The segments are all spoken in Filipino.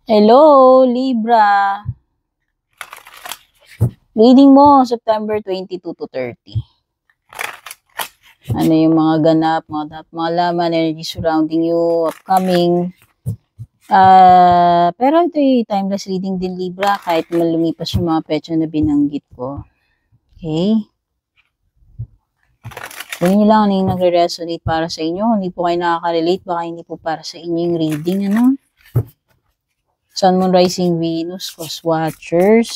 Hello, Libra. Reading mo, September 22 to 30. Ano yung mga ganap, mga laman, energy surrounding you, upcoming. Pero ito yung timeless reading din, Libra, kahit malumipas yung mga petsa na binanggit ko. Okay? Kunin nyo lang ano yung nagre-resonate para sa inyo. Hindi po kayo nakaka-relate, baka hindi po para sa inyo yung reading, ano? Sun, Moon, Rising, Venus, Cross Watchers.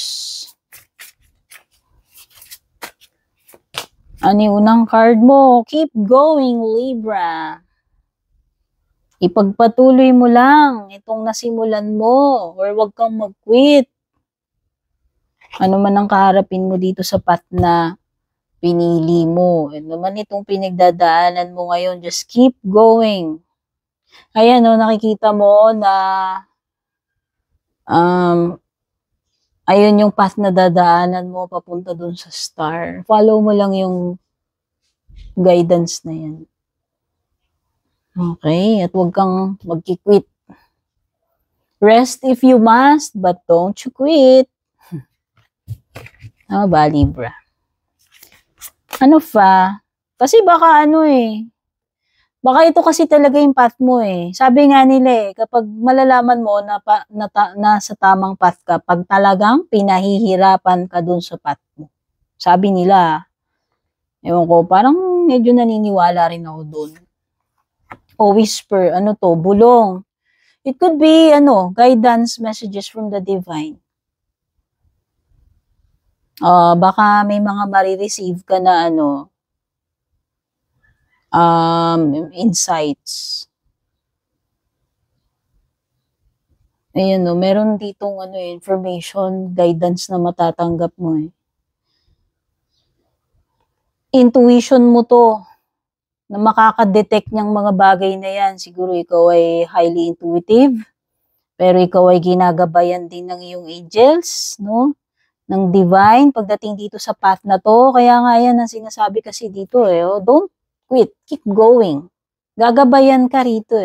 Ano yung unang card mo? Keep going, Libra. Ipagpatuloy mo lang itong nasimulan mo or wag kang mag-quit. Ano man ang kaharapin mo dito sa path na pinili mo. Ano man itong pinagdadaanan mo ngayon, just keep going. Ayan, no, nakikita mo na ayun yung path na dadaanan mo papunta dun sa star. Follow mo lang yung guidance na yan. Okay? At huwag kang mag-quit. Rest if you must, but don't you quit. Tama ba, Libra? Ano pa? Kasi baka baka ito kasi talaga yung path mo eh. Sabi nga nila kapag malalaman mo na, sa tamang path ka, pag talagang pinahihirapan ka dun sa path mo. Sabi nila, ewan ko, parang medyo naniniwala rin ako dun. O whisper, bulong. It could be, guidance messages from the divine. Baka may mga marireceive ka na, insights. Ayan, meron ditong, information, guidance na matatanggap mo eh. Intuition mo to, na makaka-detect niyang mga bagay na yan. Siguro ikaw ay highly intuitive, pero ikaw ay ginagabayan din ng iyong angels, no? Ng divine pagdating dito sa path na to. Kaya nga yan ang sinasabi kasi dito don't quit, keep going. Gagabayan ka rito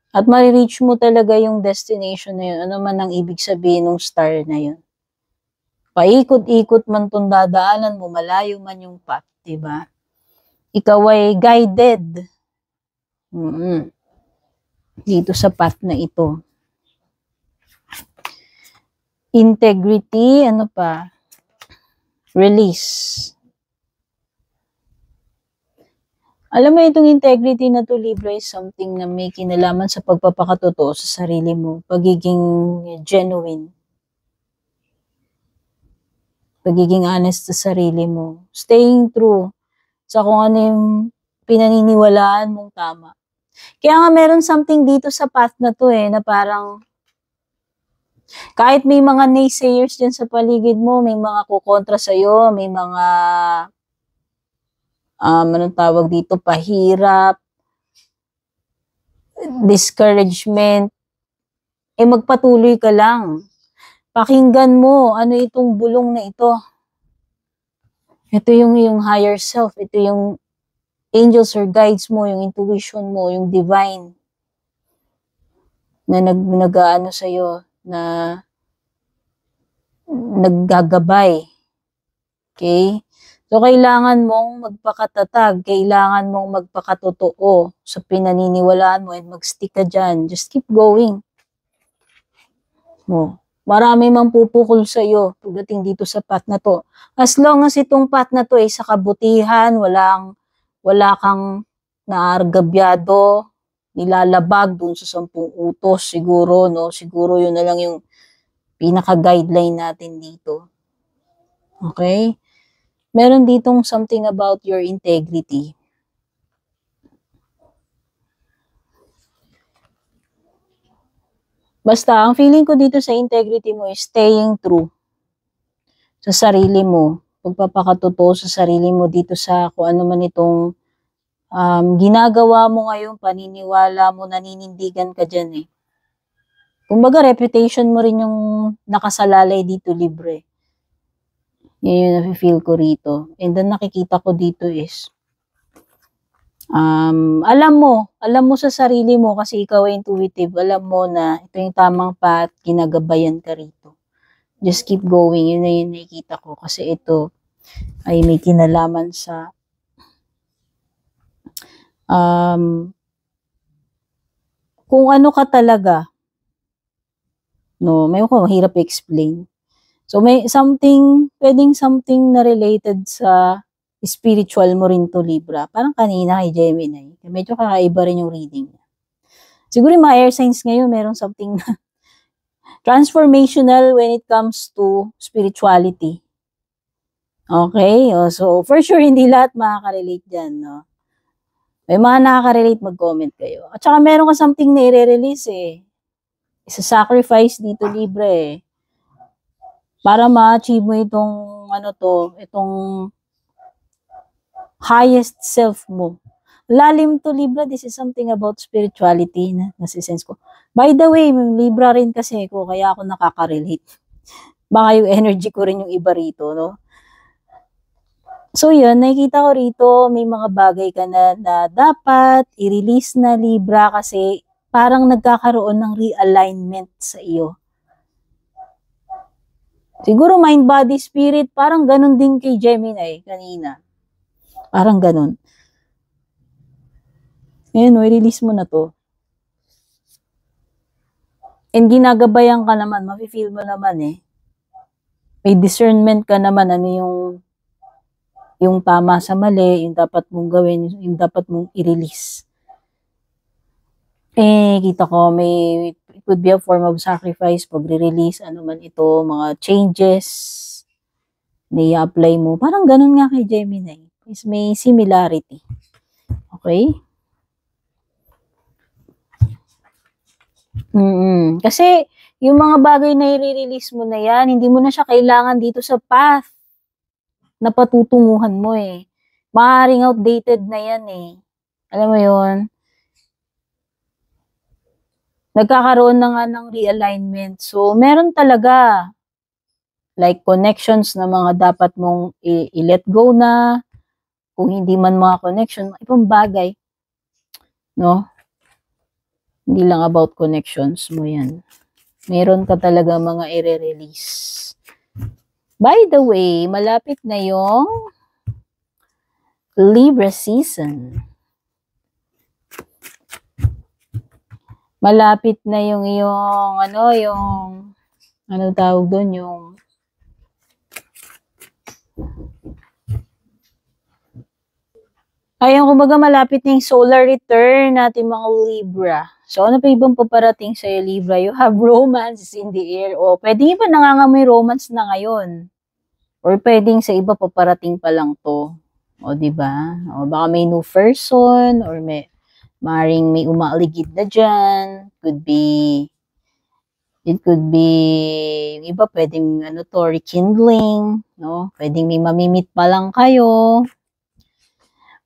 At marireach mo talaga yung destination na yun. Ano man ang ibig sabihin ng star na yun. Paikot-ikot man itong dadaanan mo, malayo man yung path, diba? Ikaw ay guided dito sa path na ito. Integrity, release. Alam mo itong integrity na to, Libra, is something na may kinalaman sa pagpapakatotoo sa sarili mo, pagiging genuine, pagiging honest sa sarili mo, staying true sa kung ano yung pinaniniwalaan mong tama. Kaya nga meron something dito sa path na to na parang kahit may mga naysayers dyan sa paligid mo, may mga kukontra sa'yo, may mga anong tawag dito, pahirap, discouragement, magpatuloy ka lang. Pakinggan mo, ano itong bulong na ito. Ito yung higher self, ito yung angels or guides mo, yung intuition mo, yung divine na nag-aano sa'yo, na naggagabay. Okay? So, kailangan mong magpakatatag, kailangan mong magpakatotoo sa pinaniniwalaan mo and mag-stick ka dyan. Just keep going. Marami mang pupukol sa iyo pagdating dito sa path na to. As long as itong path na to ay sa kabutihan, wala kang naargabyado, nilalabag dun sa 10 utos siguro, Siguro yun na lang yung pinaka-guideline natin dito. Okay? Meron ditong something about your integrity. Basta, ang feeling ko dito sa integrity mo is staying true sa sarili mo. Pagpapakatotoo sa sarili mo dito sa kung ano man itong ginagawa mo ngayon, paniniwala mo, naninindigan ka dyan Kumbaga, reputation mo rin yung nakasalalay dito, libre. Yun yung nafe-feel ko rito. And then nakikita ko dito is Alam mo sa sarili mo kasi ikaw ay intuitive, alam mo na ito yung tamang path, ginagabayan ka rito. Just keep going, yun na yung nakikita ko kasi ito ay may kinalaman sa kung ano ka talaga, no, may ko mahirap i-explain. So may pwedeng something na related sa spiritual mo rin to, Libra. Parang kanina kay Gemini. Medyo kakaiba rin yung reading niya. Siguro yung mga air signs ngayon, meron something na transformational when it comes to spirituality. Okay? So, for sure, hindi lahat makaka-relate dyan, no? May mga nakaka-relate, mag-comment kayo. At saka meron ka something na i-release eh. Isa-sacrifice dito, Libra eh. Para ma-achieve mo itong highest self mo. Lalim to, Libra. This is something about spirituality na nasisense ko. By the way, Libra rin kasi ko, kaya ako nakaka-relate. Baka yung energy ko rin yung iba rito, no? So yun, nakikita ko rito, may mga bagay ka na dapat i-release na, Libra, kasi parang nagkakaroon ng realignment sa iyo. Siguro mind, body, spirit, parang ganun din kay Gemini kanina. Parang ganun. Ngayon, i-release mo na to. And ginagabayan ka naman, mafe-feel mo naman eh. May discernment ka naman, ano yung tama sa mali, yung dapat mong gawin, yung dapat mong i-release. Kita ko, it could be a form of sacrifice, pag-release, ano man ito, mga changes, na i-apply mo. Parang ganun nga kay Gemini. May similarity. Okay? Kasi, yung mga bagay na i-release mo na yan, hindi mo na siya kailangan dito sa path na patutunguhan mo eh. Maaaring outdated na yan eh. Alam mo yun? Nagkakaroon na nga ng realignment. So, meron talaga like connections na mga dapat mong i-let go na. Kung hindi man mga connection, ibang bagay. No? Hindi lang about connections mo yan. Meron ka talaga mga i-release. By the way, malapit na yung Libra season. Malapit na yung ano tawag doon, yung ayun, kumbaga malapit na yung solar return natin mga Libra. So, ano pa ibang paparating sa'yo, Libra? You have romance in the air. O, pwedeng iba nangangamoy romance na ngayon. Or pwedeng sa iba paparating pa lang to. O, diba? O, baka may new person, or maring may umaaligid na dyan. It could be, yung iba pwedeng rekindling, no? Pwedeng may mamimit pa lang kayo.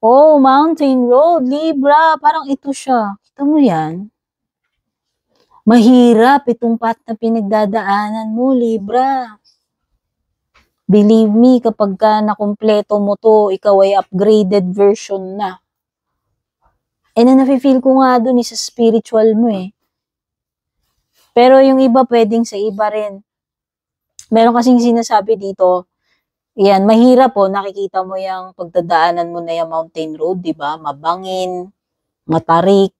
Oh, Mountain Road, Libra, parang ito siya. Kita mo yan? Mahirap itong path na pinagdadaanan mo, Libra. Believe me, kapag ka nakumpleto mo to, ikaw ay upgraded version na. Na nafe-feel ko nga dun sa spiritual mo eh. Pero yung iba pwedeng sa iba rin. Meron kasing sinasabi dito, yan, mahirap po, nakikita mo yung pagdadaanan mo na yung mountain road, di ba? Mabangin, matarik,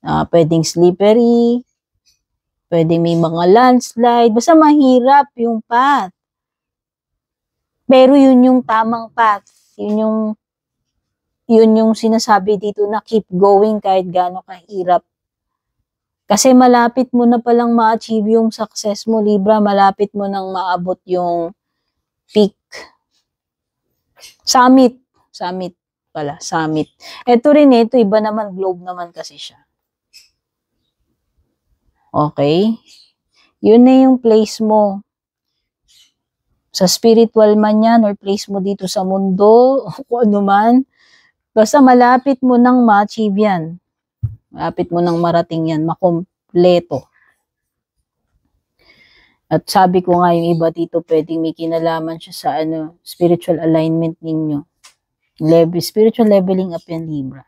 pwedeng slippery, pwedeng may mga landslide, basta mahirap yung path. Pero yun yung tamang path. Yun yung sinasabi dito na keep going kahit gaano kahirap. Kasi malapit mo na palang ma-achieve yung success mo, Libra. Malapit mo nang maabot yung peak. Summit pala. Ito rin ito, iba naman, globe naman kasi siya. Okay? Yun na yung place mo. Sa spiritual man yan, or place mo dito sa mundo, o kung ano man. Basta malapit mo nang ma-achieve yan. Malapit mo nang marating yan, makompleto. At sabi ko nga, yung iba dito, pwedeng may kinalaman siya sa spiritual alignment ninyo. Spiritual leveling up yan, Libra.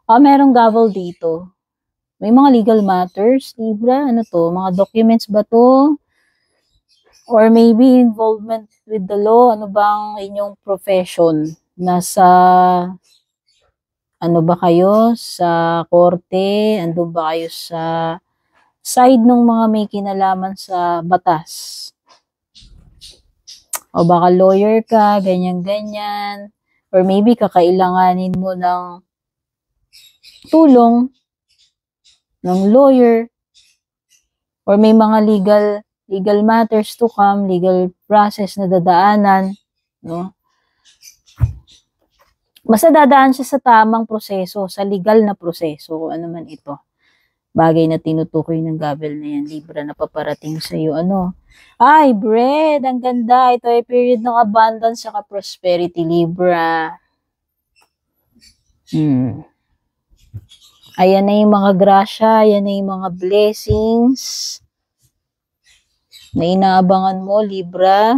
Merong gavel dito. May mga legal matters, Libra. Ano to? Mga documents ba to? Or maybe involvement with the law. Ano bang inyong profession? Nasa, ano ba kayo? Sa korte? Ando ba kayo sa side ng mga may kinalaman sa batas? O baka lawyer ka, ganyan-ganyan. Or maybe kakailanganin mo ng tulong ng lawyer. Or may mga legal matters to come, legal process na dadaanan, no? Basta dadaan siya sa tamang proseso, sa legal na proseso, kung ano man ito. Bagay na tinutukoy ng gavel na yan, Libra, na paparating sa iyo. Ano? Ay, bread! Ang ganda! Ito ay period ng abundance saka prosperity, Libra. Ayan na yung mga grasya, ayan na yung mga blessings na inaabangan mo, Libra.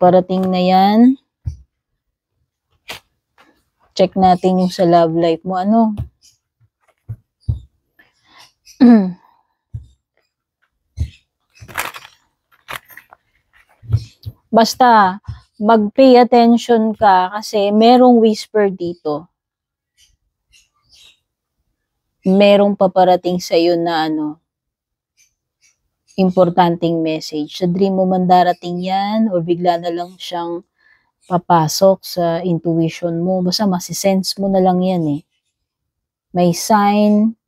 Parating na yan. Check natin yung sa love life mo. Ano? Basta, mag-pay attention ka kasi merong whisper dito. Merong paparating sa iyo na importanteng message. Sa dream mo man darating yan o bigla na lang siyang papasok sa intuition mo. Basta masisense mo na lang yan eh. May sign,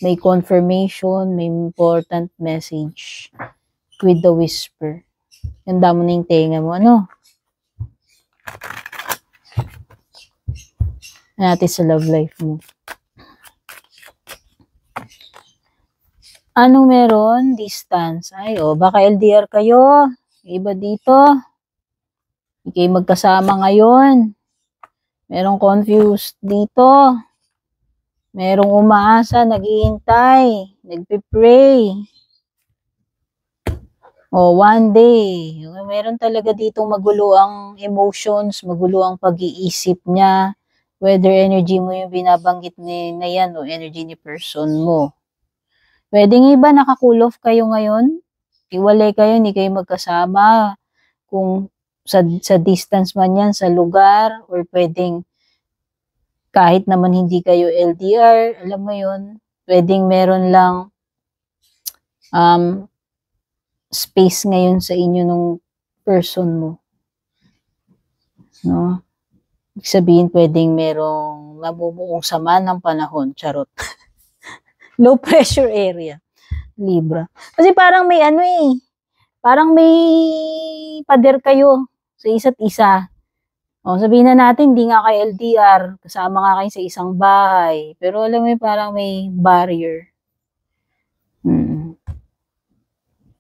may confirmation, may important message with the whisper. Ganda mo na yung tenga mo. Ano? Natin sa love life mo. Anong meron? Distance. Ay, baka LDR kayo. Iba dito. Hindi kayo magkasama ngayon. Merong confused dito. Merong umaasa, naghihintay, nagpipray. One day. Meron talaga ditong magulo ang emotions, magulo ang pag-iisip niya. Whether energy mo yung binabanggit na yan o energy ni person mo. Pwedeng iba naka-cool off kayo ngayon. Iwalay kayo, hindi kayo magkasama. Kung sa distance man yan, sa lugar, or pwedeng kahit naman hindi kayo LDR, alam mo yun, pwedeng meron lang space ngayon sa inyo nung person mo. No? Ibig sabihin, pwedeng merong nabubuong sama ng panahon. Charot. Low pressure area. Libra. Kasi parang may parang may pader kayo sa isa't isa. Sabihin na natin, hindi nga kayo LDR, kasama nga kayo sa isang bahay. Pero alam mo parang may barrier.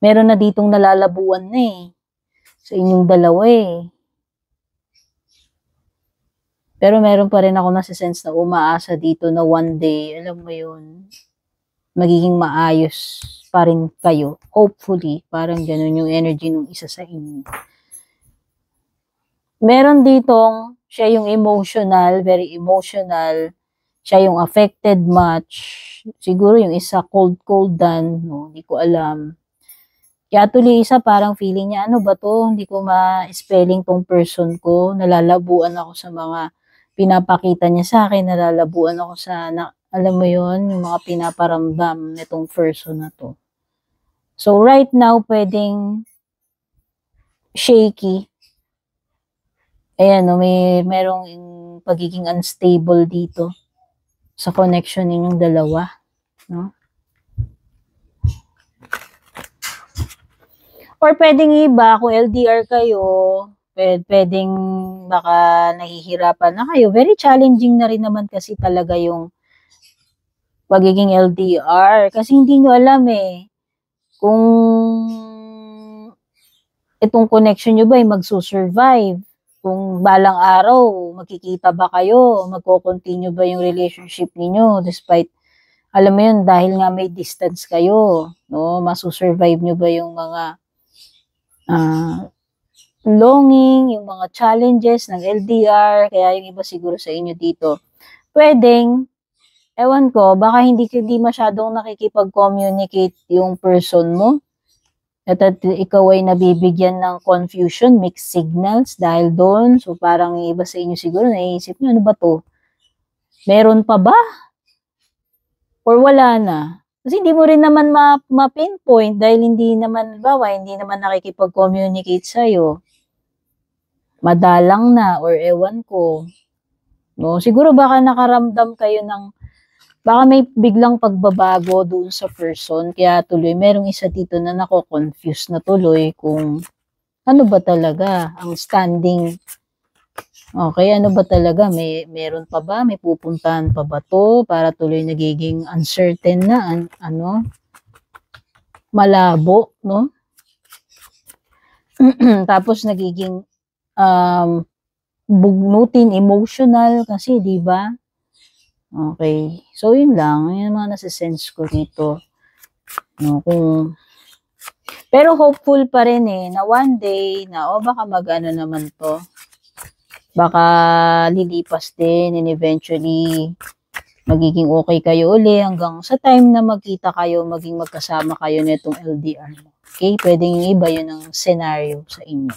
Meron na ditong nalalabuan na sa inyong dalawa Pero meron pa rin ako nasa-sense na umaasa dito na one day, alam mo yun, magiging maayos pa rin kayo. Hopefully, parang ganun yung energy ng isa sa inyo. Meron ditong, siya yung emotional, very emotional, siya yung affected much. Siguro yung isa cold dan, hindi ko alam. Kaya tuloy isa parang feeling niya, ano ba to? Hindi ko ma-spelling tong person ko. Nalalabuan ako sa mga pinapakita niya sa akin. Nalalabuan ako sa, alam mo yon yung mga pinaparamdam nitong person na to. So right now, pwedeng shaky. Ayan, merong pagiging unstable dito sa connection ninyong dalawa. No? Or pwedeng iba, kung LDR kayo, pwedeng baka nahihirapan na kayo. Very challenging na rin naman kasi talaga yung pagiging LDR. Kasi hindi nyo alam kung itong connection nyo ba ay magsusurvive. Kung balang araw, magkikita ba kayo? Magko-continue ba yung relationship niyo despite, alam mo yun, dahil nga may distance kayo, no? Masusurvive nyo ba yung mga longing, yung mga challenges ng LDR, kaya yung iba siguro sa inyo dito, pwedeng, ewan ko, baka hindi masyadong nakikipag-communicate yung person mo. At ikaw ay nabibigyan ng confusion, mixed signals dahil doon. So parang yung iba sa inyo siguro naiisip nyo, ano ba to? Meron pa ba? Or wala na? Kasi hindi mo rin naman ma-pinpoint dahil hindi naman nakikipag-communicate sa'yo. Madalang na or ewan ko. No? Siguro baka nakaramdam kayo ng, baka may biglang pagbabago doon sa person. Kaya tuloy, merong isa dito na nako-confuse na tuloy kung ano ba talaga ang standing. Okay, ano ba talaga? Meron pa ba? May pupuntahan pa ba to? Para tuloy nagiging uncertain na, malabo, no? Tapos nagiging bugnutin, emotional kasi, di ba? Okay. So, yun lang. Yun mga nasa-sense ko dito. No, pero hopeful pa rin na one day na, baka mag-ano naman to. Baka lilipas din and eventually magiging okay kayo uli hanggang sa time na magkita kayo, maging magkasama kayo nitong LDR mo. Okay? Pwedeng yung iba yun ang scenario sa inyo.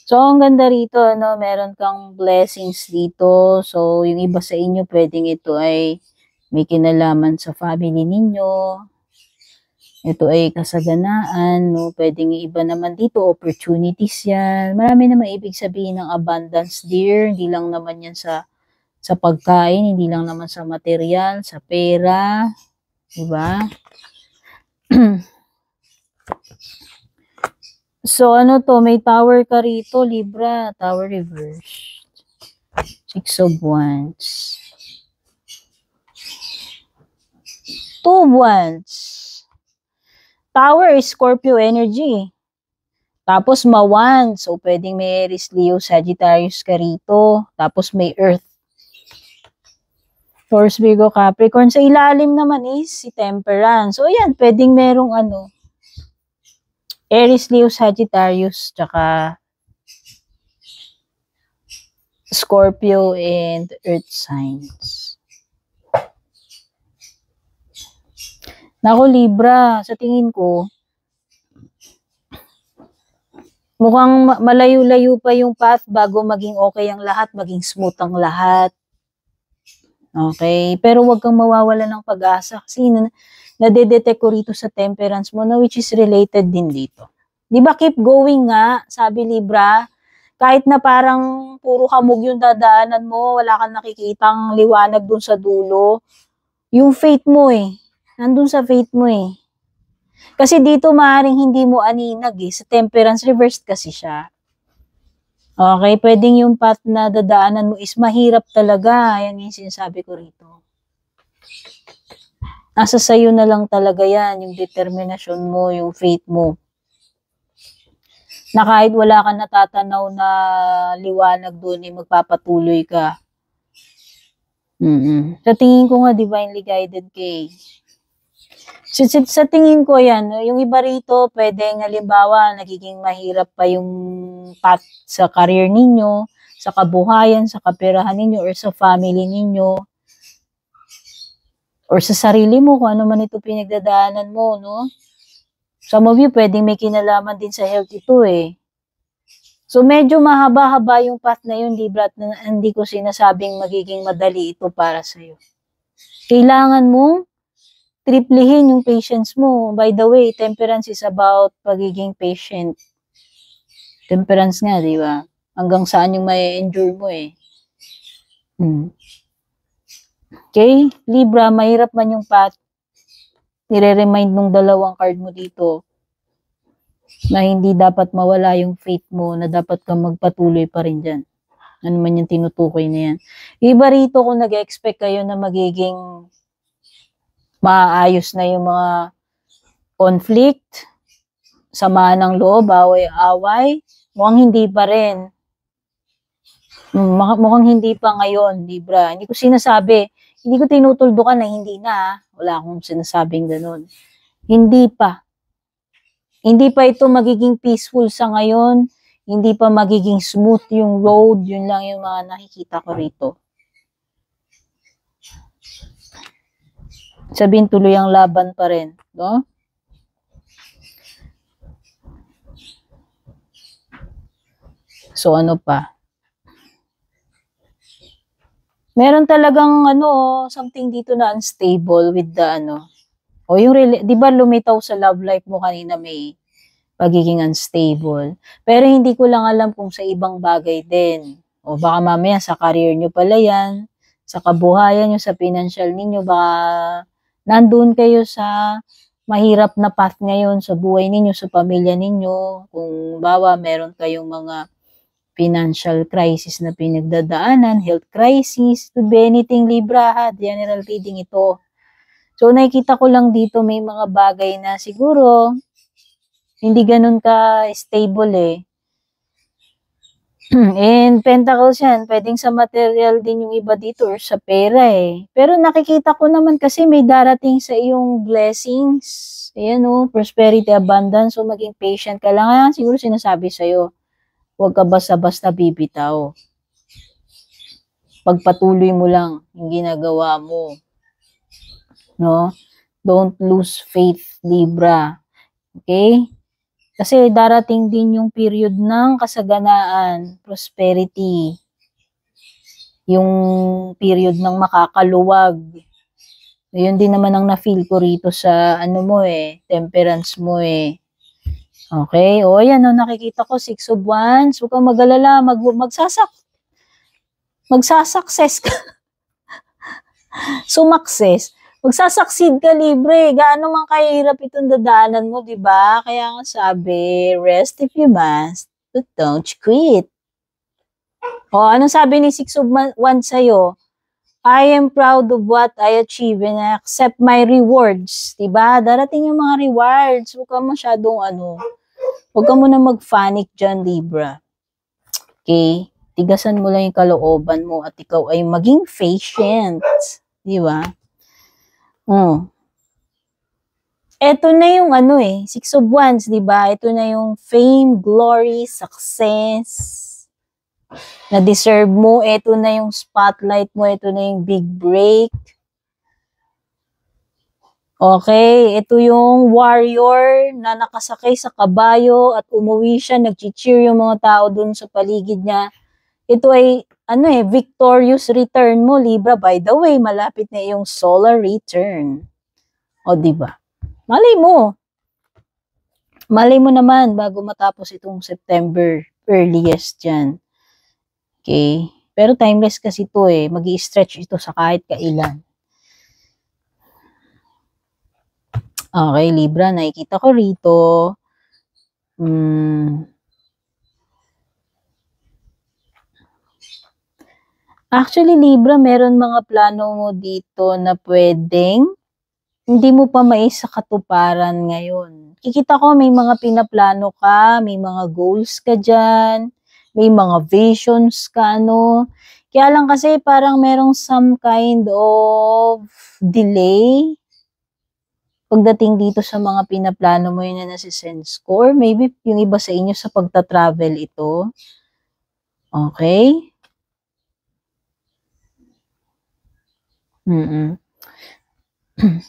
So, ang ganda rito, meron kang blessings dito. So, yung iba sa inyo, pwedeng ito ay may kinalaman sa family ninyo. Ito ay kasaganaan, Pwedeng iba naman dito, opportunities yan. Marami naman ibig sabihin ng abundance, dear. Hindi lang naman yan sa pagkain, hindi lang naman sa material, sa pera. Diba? So, may tower ka rito, Libra. Tower reverse. 6 of Wands. 2 of Wands. Tower is Scorpio energy. Tapos Mawan. So, pwedeng may Aries, Leo, Sagittarius ka rito. Tapos may Earth. Taurus, Virgo, Capricorn. Sa ilalim naman is si Temperance. So, ayan. Pwedeng merong Aries, Leo, Sagittarius, tsaka Scorpio and Earth signs. Nako, Libra, sa tingin ko, mukhang malayo-layo pa yung path bago maging okay ang lahat, maging smooth ang lahat. Okay? Pero wag kang mawawala ng pag-asa kasi nadedetect ko rito sa Temperance mo na which is related din dito. Di ba keep going nga, sabi Libra, kahit na parang puro kamog yung dadaanan mo, wala kang nakikitang liwanag dun sa dulo, yung faith mo nandun sa faith mo Kasi dito maaaring hindi mo aninag sa Temperance reversed kasi siya. Okay, pwedeng yung path na dadaanan mo is mahirap talaga. Yan yung sinasabi ko rito. Nasa sayo na lang talaga yan, yung determinasyon mo, yung faith mo. Na kahit wala kang natatanaw na liwanag doon, magpapatuloy ka. Sa tingin ko nga, divinely guided kay. Sa tingin ko yan, yung iba rito, pwedeng halimbawa, nagiging mahirap pa yung path sa career ninyo, sa kabuhayan, sa kaperahan ninyo, or sa family ninyo, or sa sarili mo, kung ano man ito pinagdadaanan mo, Some of you, pwedeng may kinalaman din sa health ito So, medyo mahaba-haba yung path na yun, Libra, at hindi ko sinasabing magiging madali ito para sa'yo. Kailangan mong triplihin yung patience mo. By the way, Temperance is about pagiging patient. Temperance nga, di ba? Hanggang saan yung may endure mo Okay? Libra, mahirap man yung path. Nire-remind nung dalawang card mo dito na hindi dapat mawala yung faith mo, na dapat kang magpatuloy pa rin dyan. Ano man yung tinutukoy na yan. Iba rito kung nag-expect kayo na magiging maayos na yung mga conflict, samaan ng loob, away-away, mukhang hindi pa rin. Mukhang hindi pa ngayon, Libra. Hindi ko sinasabi, hindi ko tinutuldukan na hindi na. Wala akong sinasabing ganun. Hindi pa. Hindi pa ito magiging peaceful sa ngayon. Hindi pa magiging smooth yung road. Yun lang yung mga nakikita ko rito. Sabihin tuloy ang laban pa rin. No? So ano pa? Meron talagang something dito na unstable with the o yung 'di ba lumitaw sa love life mo kanina may pagiging unstable. Pero hindi ko lang alam kung sa ibang bagay din. O baka mamaya sa career nyo pala yan, sa kabuhayan nyo, sa financial ninyo, baka nandun kayo sa mahirap na path ngayon sa buhay ninyo, sa pamilya ninyo. Kung bawa meron kayong mga financial crisis na pinagdadaanan, health crisis, could be anything, Libra ha, general reading ito. So nakikita ko lang dito may mga bagay na siguro hindi ganun ka stable eh. And pentacles yan, pwedeng sa material din yung iba dito or sa pera eh. Pero nakikita ko naman kasi may darating sa iyong blessings. Ayan prosperity, abundance. So maging patient ka lang. Ayan, siguro sinasabi sa'yo, huwag ka basta-basta bibitaw. Pagpatuloy mo lang yung ginagawa mo. No? Don't lose faith, Libra. Okay? Kasi darating din yung period ng kasaganaan, prosperity. Yung period ng makakaluwag. Yun din naman ang na-feel ko rito sa temperance mo eh. Okay? O ayan nakikita ko, 6 of Wands. Huwag kang mag-alala, magsasucess ka. Sumakses. Magsasucceed ka, Libre. Gaano man kahirap itong dadaanan mo, di ba? Kaya nga sabi, rest if you must, but don't quit. O, anong sabi ni 6 of Wands sa'yo? I am proud of what I achieve and I accept my rewards. Diba? Darating yung mga rewards. Huwag ka masyadong huwag ka muna mag-panic dyan, Libra. Okay? Tigasan mo lang yung kalooban mo at ikaw ay maging patient. Diba? Ito na yung 6 of Wands, di ba? Ito na yung fame, glory, success na deserve mo. Ito na yung spotlight mo. Ito na yung big break. Okay, ito yung warrior na nakasakay sa kabayo at umuwi siya, nag-cheer yung mga tao dun sa paligid niya. Ito ay victorious return mo, Libra. By the way, malapit na yung solar return. O, diba? Malay mo. Malay mo naman bago matapos itong September, earliest dyan. Okay? Pero timeless kasi ito eh. Mag-i-stretch ito sa kahit kailan. Okay, Libra, nakikita ko rito. Actually, Libra, meron mga plano mo dito na pwedeng hindi mo pa maisakatuparan ngayon. Kikita ko may mga pinaplano ka, may mga goals ka dyan, may mga visions ka, Kaya lang kasi parang merong some kind of delay pagdating dito sa mga pinaplano mo yun na nasi-sense ko. Or maybe yung iba sa inyo sa pagta-travel ito. Okay?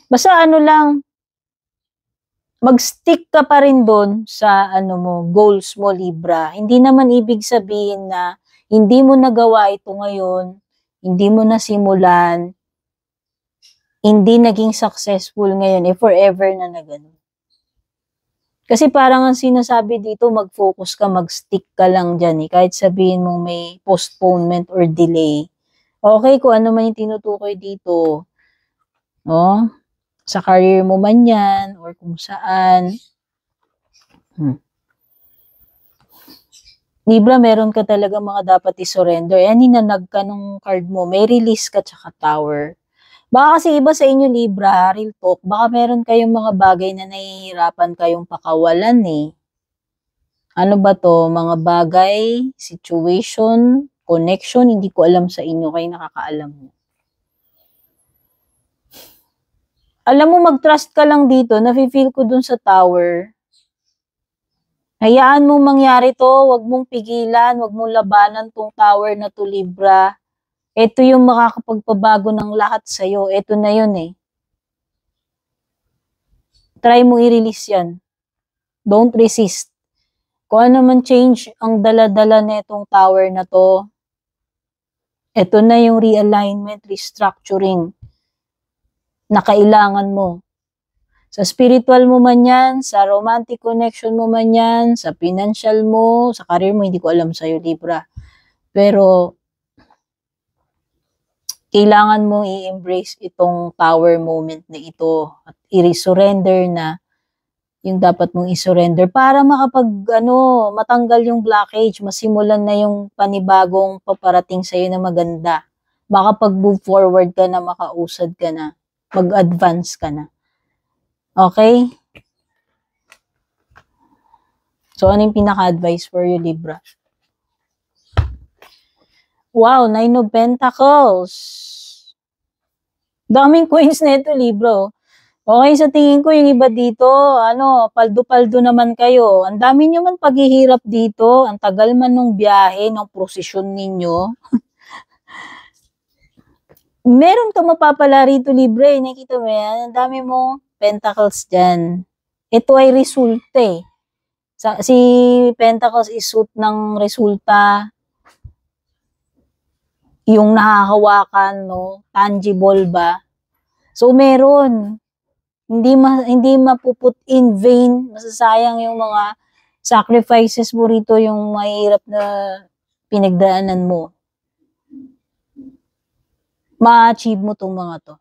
Basta lang, mag-stick ka pa rin doon sa goals mo, Libra. Hindi naman ibig sabihin na hindi mo nagawa ito ngayon, hindi mo nasimulan, hindi naging successful ngayon, forever na gano'n. Kasi parang ang sinasabi dito, mag-focus ka, mag-stick ka lang dyan kahit sabihin mong may postponement or delay. Okay, kung ano man yung tinutukoy dito, sa career mo man yan, or kung saan. Libra, meron ka talaga mga dapat i-surrender. Hinanag ka nung card mo, may release ka tsaka Tower. Baka kasi iba sa inyo, Libra, real talk, baka meron kayong mga bagay na nahihirapan kayong pakawalan eh. Ano ba to? Mga bagay, situation, connection, hindi ko alam sa inyo, kayo nakakaalam mo. Alam mo, mag-trust ka lang dito, nafe-feel ko dun sa Tower. Hayaan mong mangyari to, wag mong pigilan, wag mong labanan tong tower na to, Libra. Ito yung makakapagpabago ng lahat sa'yo. Ito na yun eh. Try mo i-release yan. Don't resist. Kung ano man change ang dala-dala netong tower na to, ito na yung realignment, restructuring na kailangan mo. Sa spiritual mo man yan, sa romantic connection mo man yan, sa financial mo, sa career mo, hindi ko alam sa'yo, Libra. Pero, kailangan mo i-embrace itong tower moment na ito at i-surrender na yung dapat mong i-surrender para matanggal yung blockage, masimulan na yung panibagong paparating sa'yo na maganda. Makapag-move forward ka na, makausad ka na, mag-advance ka na. Okay? So, ano yung pinaka-advice for you, Libra? Wow, 9 of Pentacles. Daming coins na ito, Libra. Okay, sa tingin ko, yung iba dito, paldo-paldo naman kayo. Ang dami nyo man paghihirap dito. Ang tagal man nung biyahe, ng prosesyon ninyo. Meron ka mapapala rito, Libra. Nakita mo yan? Ang dami mong pentacles dyan. Ito ay resulta eh. Si Pentacles is suit ng resulta. Yung nakakawakan, no? Tangible ba? So, meron. Hindi mapuput in vain, masasayang yung mga sacrifices mo rito, yung mahirap na pinagdaanan mo. Ma-achieve mo tong mga to.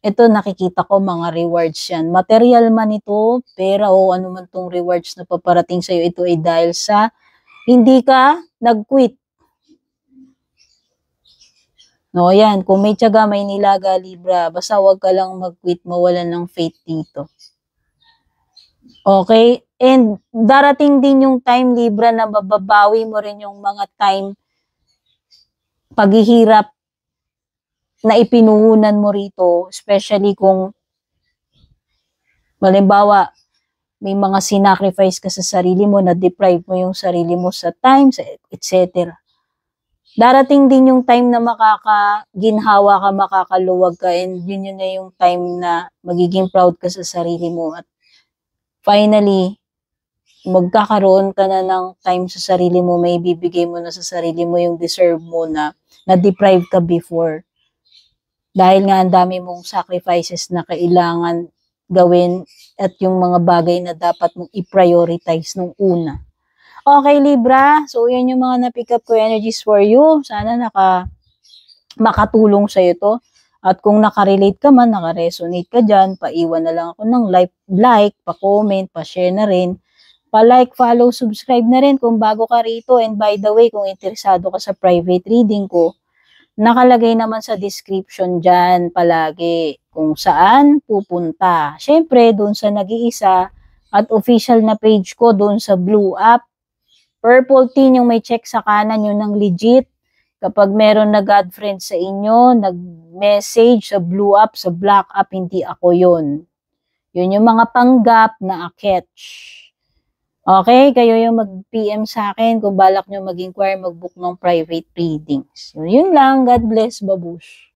Ito nakikita ko mga rewards yan. Material man ito, pera o ano man tong rewards na paparating sa'yo, ito ay dahil sa hindi ka nag-quit. No, yan. Kung may tiyaga, may nilaga, Libra. Basta wag ka lang mag-quit, mawalan ng faith dito. Okay? And darating din yung time, Libra, na mababawi mo rin yung mga time paghihirap na ipinuhunan mo rito, especially kung halimbawa, may mga sinacrifice ka sa sarili mo, na-deprive mo yung sarili mo sa time, etc. Darating din yung time na makakaginhawa ka, makakaluwag ka, and yun na yung time na magiging proud ka sa sarili mo. At finally, magkakaroon ka na ng time sa sarili mo, may bibigay mo na sa sarili mo yung deserve mo na na-deprive ka before. Dahil nga ang dami mong sacrifices na kailangan gawin at yung mga bagay na dapat mong i-prioritize nung una. Okay, Libra. So, yan yung mga na-pick up ko energies for you. Sana makatulong sa'yo to. At kung nakarelate ka man, nakaresonate ka dyan, paiwan na lang ako ng like, pa-comment, pa-share na rin. Pa-like, follow, subscribe na rin kung bago ka rito. And by the way, kung interesado ka sa private reading ko, nakalagay naman sa description dyan palagi kung saan pupunta. Siyempre, doon sa nag-iisa at official na page ko doon sa Blue App. Purple tin yung may check sa kanan, yun ang legit. Kapag meron na God friend sa inyo, nag-message sa Blue App, sa Black App, hindi ako yun. Yun yung mga panggap na aketch. Okay, kayo yung mag-PM sa akin kung balak nyo mag-inquire, mag-book ng private readings. Yun lang. God bless, babush.